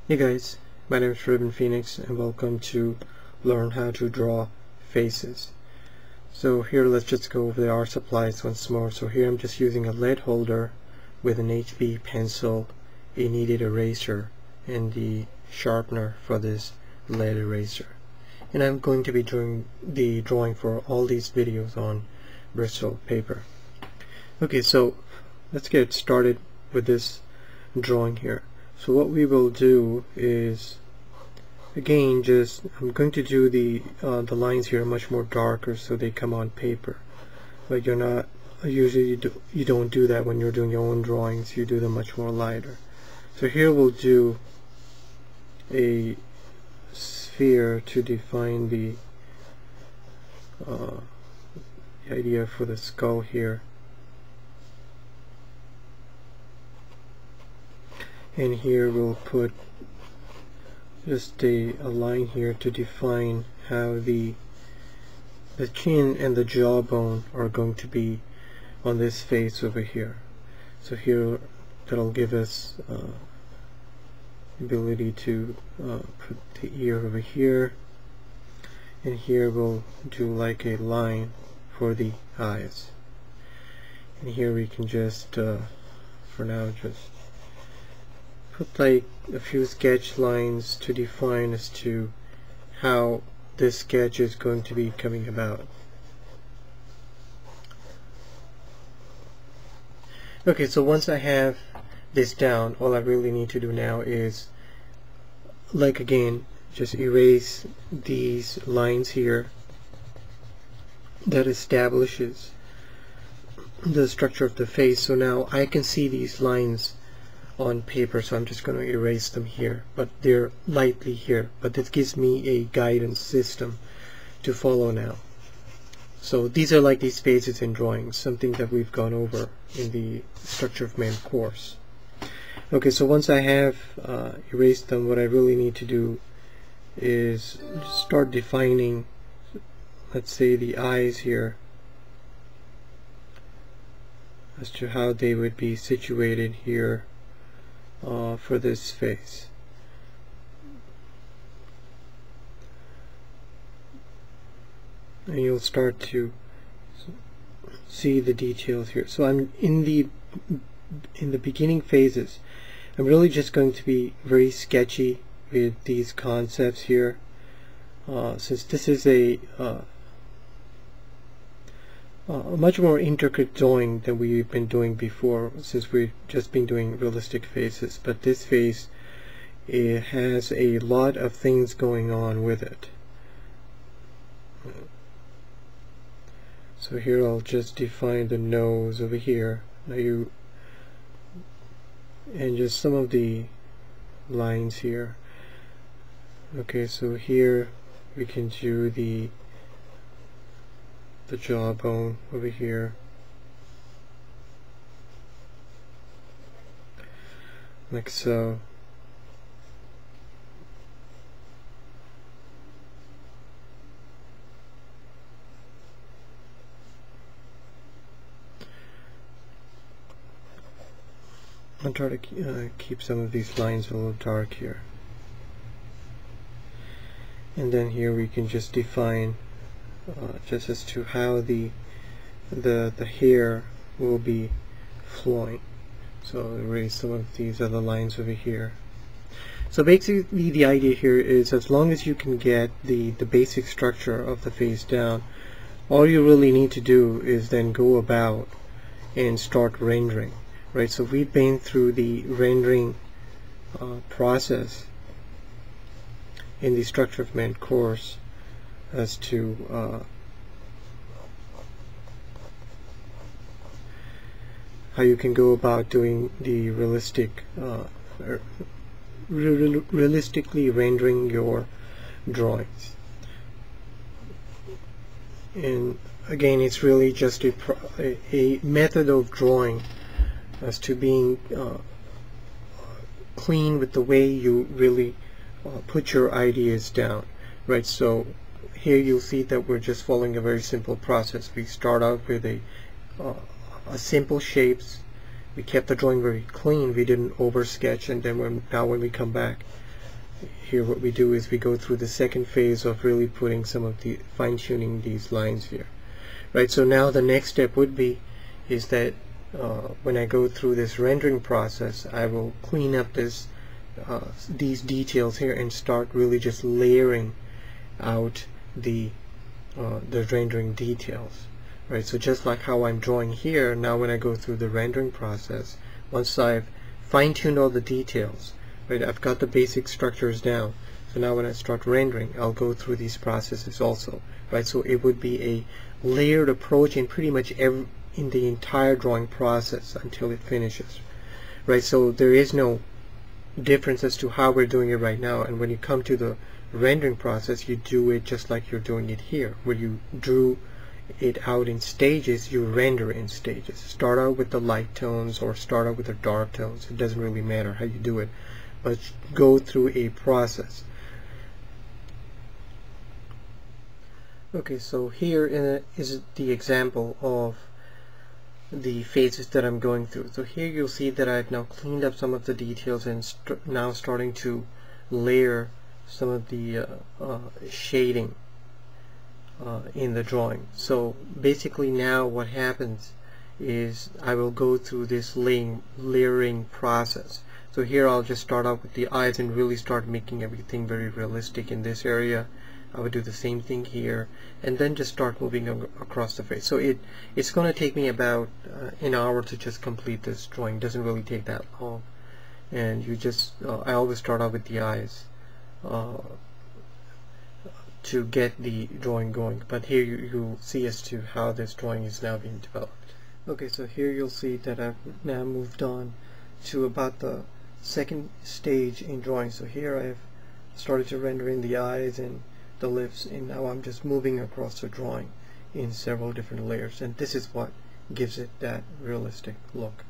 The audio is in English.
Hey guys, my name is Ruben Phoenix and welcome to Learn How to Draw Faces. So here let's just go over the art supplies once more. So here I'm just using a lead holder with an HB pencil, a kneaded eraser, and the sharpener for this lead eraser. And I'm going to be doing the drawing for all these videos on Bristol paper. Okay, so let's get started with this drawing here. So what we will do is, again, I'm going to do the lines here much more darker so they come on paper. But usually you don't do that when you're doing your own drawings. You do them much more lighter. So here we'll do a sphere to define the idea for the skull here. And here we'll put just a line here to define how the chin and the jawbone are going to be on this face over here. So here that'll give us ability to put the ear over here, and here we'll do like a line for the eyes. And here we can just for now just put like a few sketch lines to define as to how this sketch is going to be coming about. Okay, so once I have this down, all I really need to do now is, like again, just erase these lines here that establishes the structure of the face. So now I can see these lines on paper, so I'm just going to erase them here, but they're lightly here, but this gives me a guidance system to follow now. So these are like these phases in drawing, something that we've gone over in the Structure of Man course. Okay, so once I have erased them, what I really need to do is start defining, let's say, the eyes here as to how they would be situated here for this face. And you'll start to see the details here. So I'm in the beginning phases. I'm really just going to be very sketchy with these concepts here, since this is a much more intricate drawing than we've been doing before, since we've just been doing realistic faces. But this face, it has a lot of things going on with it. So here I'll just define the nose over here. And just some of the lines here. Okay, so here we can do the jawbone over here, like so. I'll try to keep some of these lines a little dark here. And then here we can just define just as to how the hair will be flowing. So I'll erase some of these other lines over here. So basically the idea here is, as long as you can get the basic structure of the face down, all you really need to do is then go about and start rendering, right? So we've been through the rendering process in the Structure of Man course as to how you can go about doing the realistically rendering your drawings. And again, it's really just a method of drawing as to being clean with the way you really put your ideas down, right? So here you'll see that we're just following a very simple process. We start out with a simple shapes. We kept the drawing very clean. We didn't oversketch, and then when we come back, here what we do is we go through the second phase of really putting some of the fine-tuning these lines here, right? So now the next step would be is that when I go through this rendering process, I will clean up these details here and start really just layering out the rendering details, right? So just like how I'm drawing here, now when I go through the rendering process, once I've fine-tuned all the details, right, I've got the basic structures down. So now when I start rendering, I'll go through these processes also, right? So it would be a layered approach in pretty much in the entire drawing process until it finishes, right? So there is no difference as to how we're doing it right now, and when you come to the rendering process, you do it just like you're doing it here, where you drew it out in stages. You render in stages. Start out with the light tones or start out with the dark tones. It doesn't really matter how you do it, but go through a process. Okay, so here is the example of the phases that I'm going through. So here you'll see that I've now cleaned up some of the details and now starting to layer some of the shading in the drawing. So basically now what happens is I will go through this layering process. So here I'll just start out with the eyes and really start making everything very realistic in this area. I would do the same thing here, and then just start moving across the face. So it's going to take me about an hour to just complete this drawing. It doesn't really take that long, and you just I always start out with the eyes to get the drawing going. But here you'll see as to how this drawing is now being developed. Okay, so here you'll see that I've now moved on to about the second stage in drawing. So here I've started to render in the eyes and the lips, and now I'm just moving across the drawing in several different layers, and this is what gives it that realistic look.